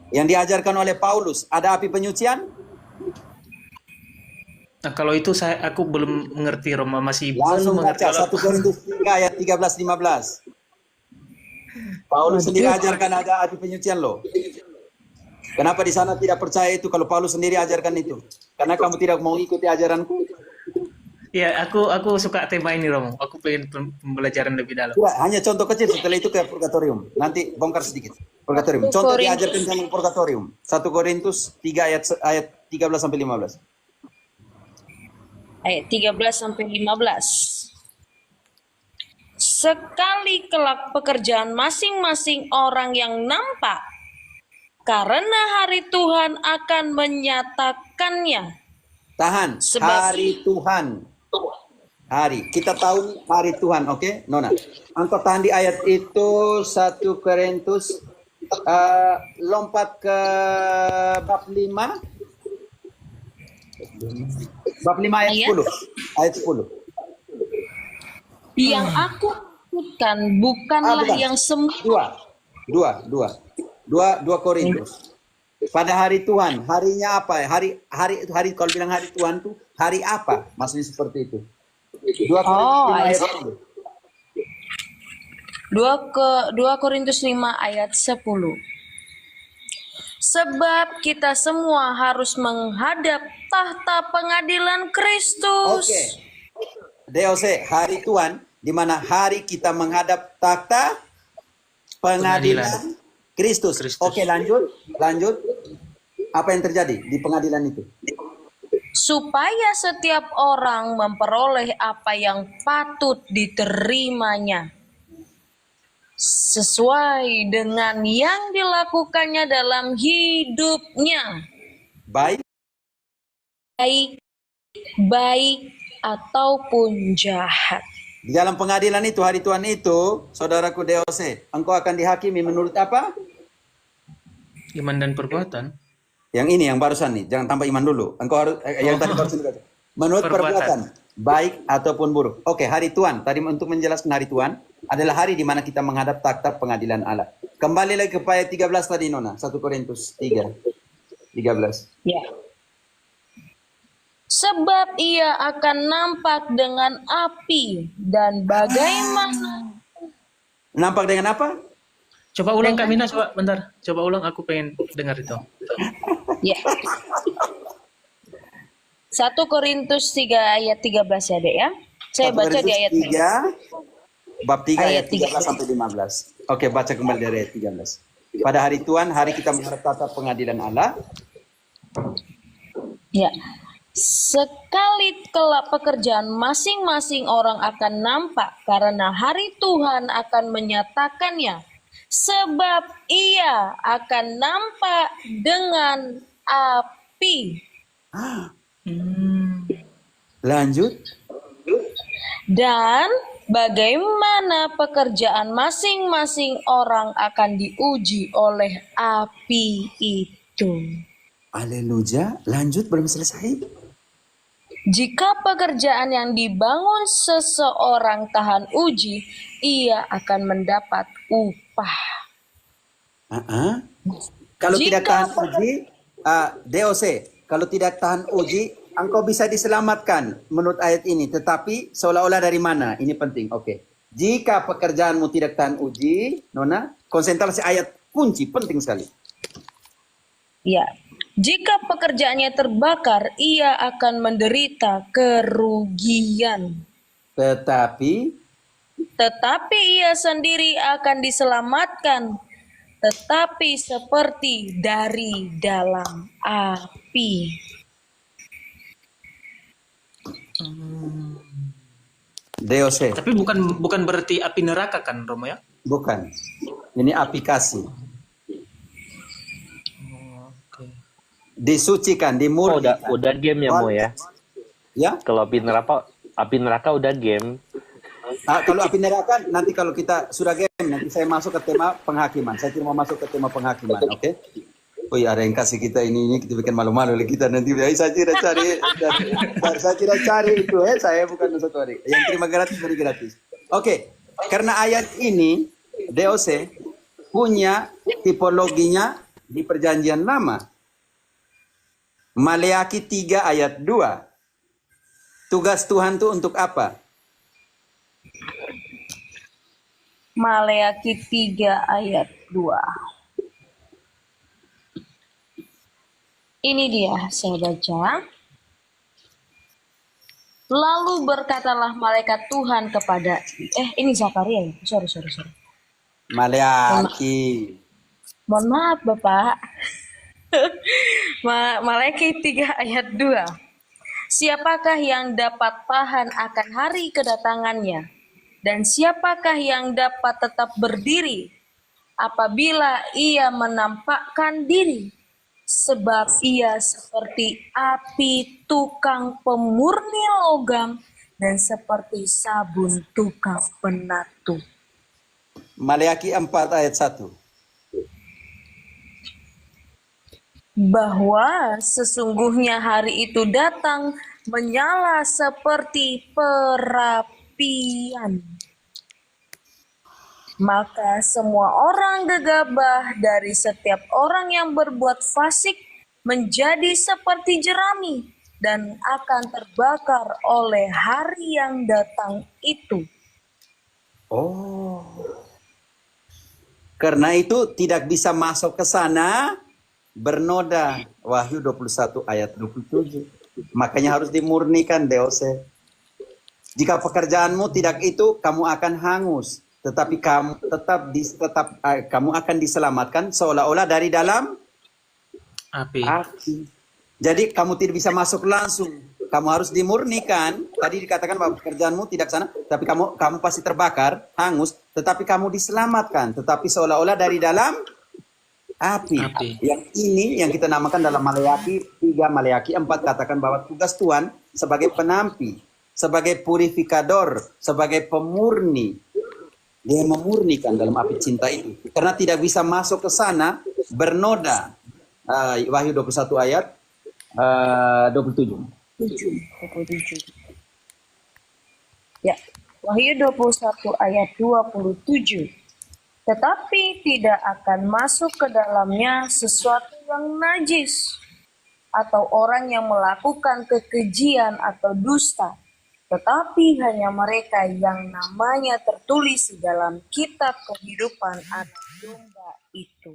Yang diajarkan oleh Paulus, ada api penyucian? Nah, kalau itu aku belum mengerti, Roma, masih belum Langsung mengerti. baca Kalau 1 Korintus 3 ayat 13-15. Paulus sendiri Waduh. ajarkan ada api penyucian loh. Kenapa di sana tidak percaya itu kalau Paulus sendiri ajarkan itu? Karena kamu tidak mau ikuti ajaranku? ya, aku suka tema ini, Romo. Aku pengen pembelajaran lebih dalam. Tidak, hanya contoh kecil, setelah itu ke purgatorium. Nanti bongkar sedikit. Purgatorium. Contoh diajarkan sama purgatorium. 1 Korintus 3 ayat 13 sampai 15. Ayat 13 sampai 15. Sekali kelak pekerjaan masing-masing orang yang nampak, karena hari Tuhan akan menyatakannya. Tahan, hari Tuhan. Hari. Kita tahu hari Tuhan, oke? Nona. Engkau tahan di ayat itu 1 Korintus lompat ke bab 5. Bab 5 ayat 10. Ayat 10. Yang aku maksudkan bukanlah bukan. yang semua. Dua Korintus. Pada hari Tuhan, harinya apa? Hari kalau bilang hari Tuhan tuh hari apa? Maksudnya seperti itu. 2 Korintus 5 ayat 10. 2 Korintus 5 ayat 10. Sebab kita semua harus menghadap tahta pengadilan Kristus. Oke. DOC, hari Tuhan, di mana hari kita menghadap takhta pengadilan Kristus. Oke, lanjut. Apa yang terjadi di pengadilan itu? Supaya setiap orang memperoleh apa yang patut diterimanya, sesuai dengan yang dilakukannya dalam hidupnya, Baik ataupun jahat. di dalam pengadilan itu, hari Tuhan itu, saudaraku DOC, engkau akan dihakimi menurut apa? Iman dan perbuatan. Yang ini, yang barusan nih, jangan tanpa iman dulu. Engkau harus yang tadi barusan dikatakan. Menurut perbuatan, baik ataupun buruk. Oke, hari Tuhan. Tadi untuk menjelaskan hari Tuhan adalah hari di mana kita menghadap takhta pengadilan Allah. Kembali lagi ke ayat 13 tadi, Nona. 1 Korintus 3, 13. Ya. Sebab ia akan nampak dengan api dan bagaimana. Nampak dengan apa? Coba ulang Kak Mina, coba bentar. Coba ulang, aku pengen dengar itu. Ya. 1 Korintus 3 ayat 13 ya, Dek ya. Saya baca di ayat 3, bab 3 ayat 13 sampai 15. Oke, baca kembali dari ayat 13. Pada hari Tuhan, hari kita menghadap tahta pengadilan Allah. Ya. Sekali kelak pekerjaan masing-masing orang akan nampak, karena hari Tuhan akan menyatakannya. Sebab ia akan nampak dengan api. Lanjut. Dan bagaimana pekerjaan masing-masing orang akan diuji oleh api itu. Haleluya. Lanjut, belum selesai. Jika pekerjaan yang dibangun seseorang tahan uji, ia akan mendapat upah. Kalau tidak tahan uji, DOC, kalau tidak tahan uji, engkau bisa diselamatkan menurut ayat ini. Tetapi seolah-olah dari mana? Ini penting. Oke. Jika pekerjaanmu tidak tahan uji, Nona, konsentrasi ayat kunci penting sekali. Ya. Jika pekerjaannya terbakar, ia akan menderita kerugian. Tetapi ia sendiri akan diselamatkan, tetapi seperti dari dalam api. DOC. Tapi bukan berarti api neraka kan, Romo ya? Bukan. Ini api kasih. Disucikan, dimurnikan. Udah game ya, Mo ya. Ya? Kalau api neraka udah game. Kalau api neraka nanti kalau kita sudah game, nanti saya masuk ke tema penghakiman. Saya cuma masuk ke tema penghakiman, oke? Oh iya, ada yang kasih kita ini kita bikin malu-malu oleh kita nanti. Saya tidak cari itu, saya bukan nusatori. Yang terima gratis beri gratis. Oke, karena ayat ini DOC punya tipologinya di perjanjian lama. Maleakhi 3 ayat 2. Tugas Tuhan itu untuk apa? Maleakhi 3 ayat 2. Ini dia, saya baca. Lalu berkatalah malaikat Tuhan kepada ini Zakaria ya. Sorry. Maleakhi. Mohon maaf Bapak. Maleakhi 3 ayat 2. Siapakah yang dapat tahan akan hari kedatangannya? Dan siapakah yang dapat tetap berdiri apabila ia menampakkan diri? Sebab ia seperti api tukang pemurni logam dan seperti sabun tukang penatu. Maleakhi 4 ayat 1. Bahwa sesungguhnya hari itu datang menyala seperti perapian. Maka semua orang gegabah dari setiap orang yang berbuat fasik menjadi seperti jerami dan akan terbakar oleh hari yang datang itu. Oh. Karena itu tidak bisa masuk ke sana, bernoda. Wahyu 21 ayat 27. Makanya harus dimurnikan, Deose. Jika pekerjaanmu tidak itu, kamu akan hangus. Tetapi kamu kamu akan diselamatkan seolah-olah dari dalam Api. api. Jadi kamu tidak bisa masuk langsung. Kamu harus dimurnikan. Tadi dikatakan bahwa pekerjaanmu tidak sana, tapi kamu pasti terbakar, hangus, tetapi kamu diselamatkan. Tetapi seolah-olah dari dalam api. Yang ini yang kita namakan dalam Maleakhi 3, Maleakhi 4 katakan bahwa tugas Tuhan sebagai penampi, sebagai purifikador, sebagai pemurni. Dia memurnikan dalam api cinta itu. Karena tidak bisa masuk ke sana, bernoda. Wahyu 21 ayat 27. 27. Ya, Wahyu 21 ayat 27. Tetapi tidak akan masuk ke dalamnya sesuatu yang najis atau orang yang melakukan kekejian atau dusta, tetapi hanya mereka yang namanya tertulis di dalam kitab kehidupan anak domba itu.